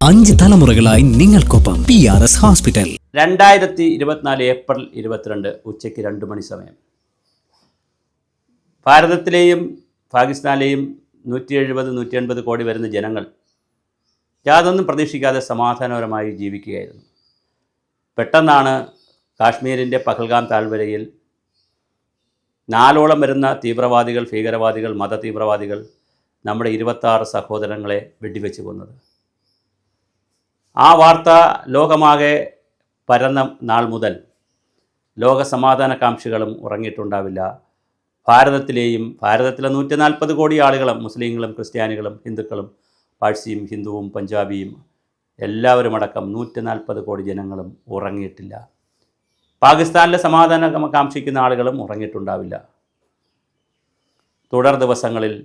5 തലമുറകളായി നിങ്ങൾക്കൊപ്പം PRS hospital. 2024 April 22 ഉച്ചയ്ക്ക് 2 മണി സമയം. ഭാരതത്തിലെയും പാകിസ്ഥാനിലെയും 170-180 കോടി വരുന്ന ജനങ്ങൾ യാതൊന്നും പ്രതീക്ഷിക്കാതെ സമാധാനപരമായി ജീവിക്കുകയായിരുന്നു. പെട്ടെന്നാണ് കാശ്മീരിൻ്റെ പഹൽഗാം താഴ്വരയിൽ 4ഓളം വരുന്ന തീവ്രവാദികൾ, ഭീകരവാദികൾ, മതതീവ്രവാദികൾ നമ്മുടെ 26 സഹോദരങ്ങളെ വെടിവെച്ച് കൊന്നത്. ആ വാർത്ത ലോകമാകെ പരന്ന നാൾ മുതൽ ലോകസമാധാനകാംക്ഷികളും ഉറങ്ങിയിട്ടുണ്ടാവില്ല. ഭാരതത്തിലെ 140 കോടി ആളുകളും, മുസ്ലിങ്ങളും ക്രിസ്ത്യാനികളും ഹിന്ദുക്കളും പാഴ്സിയും ഹിന്ദുവും പഞ്ചാബിയും എല്ലാവരും അടക്കം 140 കോടി ജനങ്ങളും ഉറങ്ങിയിട്ടില്ല. പാകിസ്ഥാനിലെ സമാധാനം കാംക്ഷിക്കുന്ന ആളുകളും ഉറങ്ങിയിട്ടുണ്ടാവില്ല. തുടർ ദിവസങ്ങളിൽ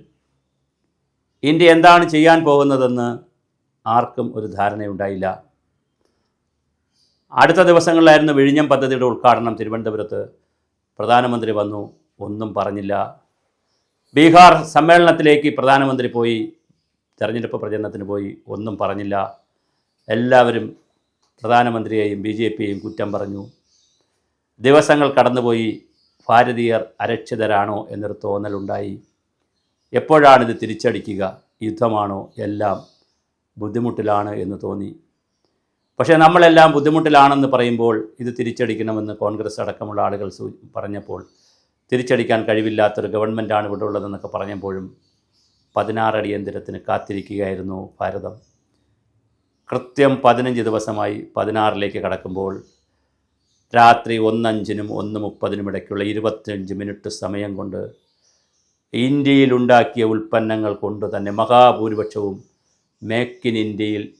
ഇന്ത്യ എന്താണ് ചെയ്യാൻ പോകുന്നതെന്ന് ആർക്കും ഒരു ധാരണയുണ്ടായില്ല. അടുത്ത ദിവസങ്ങളിലായിരുന്നു വിഴിഞ്ഞം പദ്ധതിയുടെ ഉദ്ഘാടനം. തിരുവനന്തപുരത്ത് പ്രധാനമന്ത്രി വന്നു, ഒന്നും പറഞ്ഞില്ല. ബീഹാർ സമ്മേളനത്തിലേക്ക് പ്രധാനമന്ത്രി പോയി, തെരഞ്ഞെടുപ്പ് പ്രചരണത്തിന് പോയി, ഒന്നും പറഞ്ഞില്ല. എല്ലാവരും പ്രധാനമന്ത്രിയെയും BJPയെയും കുറ്റം പറഞ്ഞു. ദിവസങ്ങൾ കടന്നുപോയി. ഭാരതീയർ അരക്ഷിതരാണോ എന്നൊരു തോന്നലുണ്ടായി. എപ്പോഴാണിത് തിരിച്ചടിക്കുക? യുദ്ധമാണോ? എല്ലാം ബുദ്ധിമുട്ടിലാണ് എന്ന് തോന്നി. പക്ഷേ നമ്മളെല്ലാം ബുദ്ധിമുട്ടിലാണെന്ന് പറയുമ്പോൾ ഇത് തിരിച്ചടിക്കണമെന്ന് കോൺഗ്രസ് അടക്കമുള്ള ആളുകൾ പറഞ്ഞപ്പോൾ, തിരിച്ചടിക്കാൻ കഴിവില്ലാത്തൊരു ഗവൺമെൻറ്റാണ് ഇവിടെ ഉള്ളതെന്നൊക്കെ പറഞ്ഞപ്പോഴും 16 അടിയന്തരത്തിന് കാത്തിരിക്കുകയായിരുന്നു ഭാരതം. കൃത്യം 15 ദിവസമായി 16ലേക്ക് കടക്കുമ്പോൾ രാത്രി 1:05-നും 1:30-നും ഇടയ്ക്കുള്ള 25 മിനിറ്റ് സമയം കൊണ്ട് ഇന്ത്യയിലുണ്ടാക്കിയ ഉൽപ്പന്നങ്ങൾ കൊണ്ട് തന്നെ മഹാഭൂരിപക്ഷവും മേക്ക് ഇൻ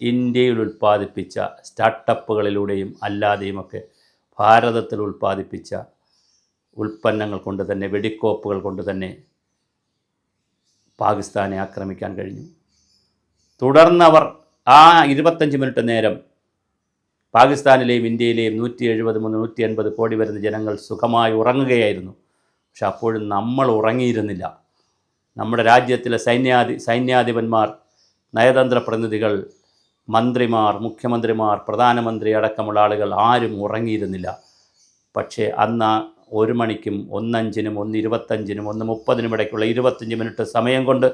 ഇന്ത്യയിൽ ഉൽപ്പാദിപ്പിച്ച സ്റ്റാർട്ടപ്പുകളിലൂടെയും അല്ലാതെയുമൊക്കെ ഭാരതത്തിൽ ഉൽപ്പാദിപ്പിച്ച ഉൽപ്പന്നങ്ങൾ കൊണ്ട് തന്നെ, വെടിക്കോപ്പുകൾ കൊണ്ട് തന്നെ പാകിസ്ഥാനെ ആക്രമിക്കാൻ കഴിഞ്ഞു. തുടർന്നവർ ആ 25 മിനിറ്റ് നേരം പാകിസ്ഥാനിലെയും ഇന്ത്യയിലെയും 170-180 കോടി വരുന്ന ജനങ്ങൾ സുഖമായി ഉറങ്ങുകയായിരുന്നു. പക്ഷെ അപ്പോഴും നമ്മൾ ഉറങ്ങിയിരുന്നില്ല. നമ്മുടെ രാജ്യത്തിലെ സൈന്യാധിപന്മാർ, നയതന്ത്ര പ്രതിനിധികൾ, മന്ത്രിമാർ, മുഖ്യമന്ത്രിമാർ, പ്രധാനമന്ത്രി അടക്കമുള്ള ആളുകൾ ആരും ഉറങ്ങിയിരുന്നില്ല. പക്ഷേ അന്ന് 1 മണിക്കും 1:05-നും 1:25-നും 1:30-നും ഇടയ്ക്കുള്ള 25 മിനിറ്റ് സമയം കൊണ്ട്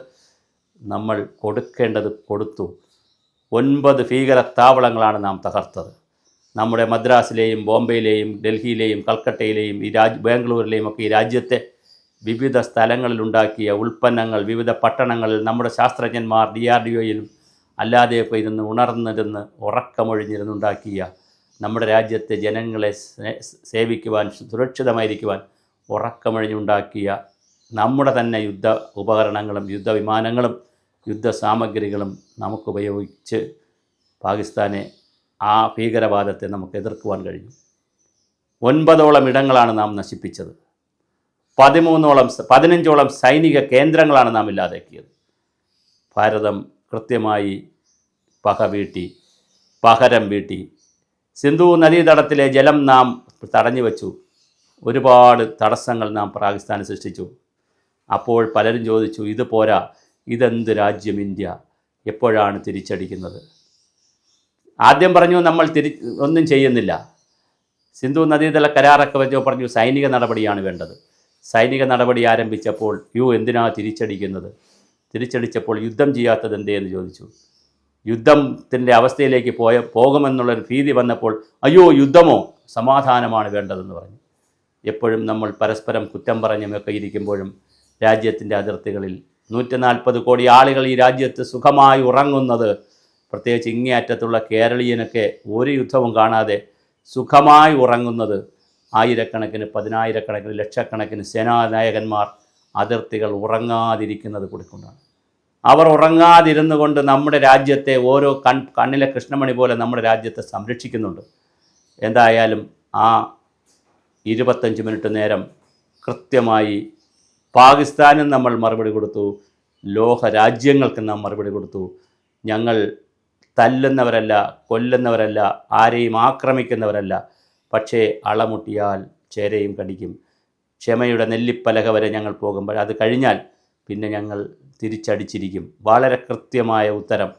നമ്മൾ കൊടുക്കേണ്ടത് കൊടുത്തു. 9 ഭീകര താവളങ്ങളാണ് നാം തകർത്തത്. നമ്മുടെ മദ്രാസിലെയും ബോംബെയിലെയും ഡൽഹിയിലെയും കൽക്കട്ടയിലെയും ബാംഗ്ലൂരിലെയും ഒക്കെ ഈ രാജ്യത്തെ വിവിധ സ്ഥലങ്ങളിലുണ്ടാക്കിയ ഉൽപ്പന്നങ്ങൾ, വിവിധ പട്ടണങ്ങളിൽ നമ്മുടെ ശാസ്ത്രജ്ഞന്മാർ DRDOയിലും അല്ലാതെയൊക്കെ ഇരുന്ന് ഉണർന്നിരുന്ന് ഉറക്കമൊഴിഞ്ഞിരുന്നുണ്ടാക്കിയ നമ്മുടെ രാജ്യത്തെ ജനങ്ങളെ സേവിക്കുവാൻ, സുരക്ഷിതമായിരിക്കുവാൻ ഉറക്കമൊഴിഞ്ഞുണ്ടാക്കിയ നമ്മുടെ തന്നെ യുദ്ധ ഉപകരണങ്ങളും യുദ്ധവിമാനങ്ങളും യുദ്ധസാമഗ്രികളും നമുക്കുപയോഗിച്ച് പാകിസ്ഥാനെ, ആ ഭീകരവാദത്തെ നമുക്ക് എതിർക്കുവാൻ കഴിഞ്ഞു. 9ഓളം ഇടങ്ങളാണ് നാം നശിപ്പിച്ചത്. 15ഓളം സൈനിക കേന്ദ്രങ്ങളാണ് നാം ഇല്ലാതാക്കിയത്. ഭാരതം കൃത്യമായി പകരം വീട്ടി. സിന്ധു നദീതടത്തിലെ ജലം നാം തടഞ്ഞു വച്ചു. ഒരുപാട് തടസ്സങ്ങൾ നാം പാകിസ്ഥാന് സൃഷ്ടിച്ചു. അപ്പോൾ പലരും ചോദിച്ചു, ഇത് പോരാ, ഇതെന്ത് രാജ്യം ഇന്ത്യ, എപ്പോഴാണ് തിരിച്ചടിക്കുന്നത്? ആദ്യം പറഞ്ഞു നമ്മൾ ഒന്നും ചെയ്യുന്നില്ല. സിന്ധു നദീതല കരാറൊക്കെ വെച്ചോ പറഞ്ഞു സൈനിക നടപടിയാണ് വേണ്ടത്. സൈനിക നടപടി ആരംഭിച്ചപ്പോൾ എന്തിനാ തിരിച്ചടിക്കുന്നത്? തിരിച്ചടിച്ചപ്പോൾ യുദ്ധം ചെയ്യാത്തത് എന്തേ എന്ന് ചോദിച്ചു. യുദ്ധത്തിൻ്റെ അവസ്ഥയിലേക്ക് പോകുമെന്നുള്ളൊരു ഭീതി വന്നപ്പോൾ യുദ്ധമോ, സമാധാനമാണ് വേണ്ടതെന്ന് പറഞ്ഞു. എപ്പോഴും നമ്മൾ പരസ്പരം കുറ്റം പറഞ്ഞുമൊക്കെ ഇരിക്കുമ്പോഴും രാജ്യത്തിൻ്റെ അതിർത്തികളിൽ 140 കോടി ആളുകൾ ഈ രാജ്യത്ത് സുഖമായി ഉറങ്ങുന്നത്, പ്രത്യേകിച്ച് ഇങ്ങേയറ്റത്തുള്ള കേരളീയനൊക്കെ ഒരു യുദ്ധവും കാണാതെ സുഖമായി ഉറങ്ങുന്നത്, ആയിരക്കണക്കിന്, 10,000-കണക്കിന്, ലക്ഷക്കണക്കിന് സേനാനായകന്മാർ അതിർത്തികൾ ഉറങ്ങാതിരിക്കുന്നത് കൊടുക്കുന്നതാണ്. അവർ ഉറങ്ങാതിരുന്നു കൊണ്ട് നമ്മുടെ രാജ്യത്തെ ഓരോ കണ്ണിലെ കൃഷ്ണമണി പോലെ നമ്മുടെ രാജ്യത്തെ സംരക്ഷിക്കുന്നുണ്ട്. എന്തായാലും ആ 25 മിനിറ്റ് നേരം കൃത്യമായി പാകിസ്ഥാനും നമ്മൾ മറുപടി കൊടുത്തു, ലോക രാജ്യങ്ങൾക്ക് നാം മറുപടി കൊടുത്തു. ഞങ്ങൾ തല്ലുന്നവരല്ല, കൊല്ലുന്നവരല്ല, ആരെയും ആക്രമിക്കുന്നവരല്ല. പക്ഷേ അളമുട്ടിയാൽ ചേരയും കടിക്കും. ക്ഷമയുടെ നെല്ലിപ്പലക വരെ ഞങ്ങൾ പോകുമ്പോൾ അത് കഴിഞ്ഞാൽ പിന്നെ ഞങ്ങൾ തിരിച്ചടിച്ചിരിക്കും. വളരെ കൃത്യമായ ഉത്തരം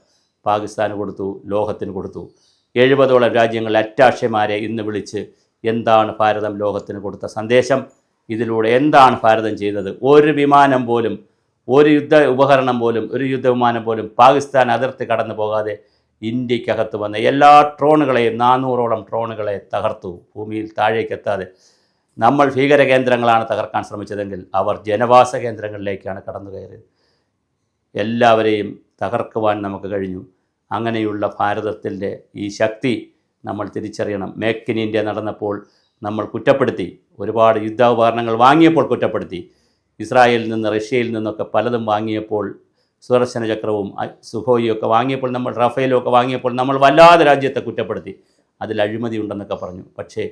പാകിസ്ഥാന് കൊടുത്തു, ലോകത്തിന് കൊടുത്തു. 70ഓളം രാജ്യങ്ങളിലെ അറ്റാഷമാരെ ഇന്ന് വിളിച്ച് എന്താണ് ഭാരതം ലോകത്തിന് കൊടുത്ത സന്ദേശം, ഇതിലൂടെ എന്താണ് ഭാരതം ചെയ്തത്? ഒരു വിമാനം പോലും, ഒരു യുദ്ധ ഉപകരണം പോലും, ഒരു യുദ്ധവിമാനം പോലും പാകിസ്ഥാൻ അതിർത്തി കടന്നു പോകാതെ ഇന്ത്യക്കകത്ത് വന്ന എല്ലാ ഡ്രോണുകളെയും 400ഓളം ഡ്രോണുകളെ തകർത്തു. ഭൂമിയിൽ താഴേക്കെത്താതെ. നമ്മൾ ഭീകര കേന്ദ്രങ്ങളാണ് തകർക്കാൻ ശ്രമിച്ചതെങ്കിൽ അവർ ജനവാസ കേന്ദ്രങ്ങളിലേക്കാണ് കടന്നു കയറിയത്. എല്ലാവരെയും തകർക്കുവാൻ നമുക്ക് കഴിഞ്ഞു. അങ്ങനെയുള്ള ഭാരതത്തിൻ്റെ ഈ ശക്തി നമ്മൾ തിരിച്ചറിയണം. മേക്ക് ഇൻ ഇന്ത്യ നടന്നപ്പോൾ നമ്മൾ കുറ്റപ്പെടുത്തി, ഒരുപാട് യുദ്ധോപകരണങ്ങൾ വാങ്ങിയപ്പോൾ കുറ്റപ്പെടുത്തി. ഇസ്രായേലിൽ നിന്ന്, റഷ്യയിൽ നിന്നൊക്കെ പലതും വാങ്ങിയപ്പോൾ, സുദർശന ചക്രവും സുഖോയിയും ഒക്കെ വാങ്ങിയപ്പോൾ, നമ്മൾ റഫേലും ഒക്കെ വാങ്ങിയപ്പോൾ നമ്മൾ വല്ലാതെ രാജ്യത്തെ കുറ്റപ്പെടുത്തി. അതിൽ അഴിമതി ഉണ്ടെന്നൊക്കെ പറഞ്ഞു. പക്ഷേ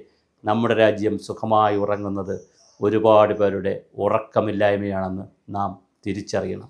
നമ്മുടെ രാജ്യം സുഖമായി ഉറങ്ങുന്നത് ഒരുപാട് പേരുടെ ഉറക്കമില്ലായ്മയാണെന്ന് നാം തിരിച്ചറിയണം.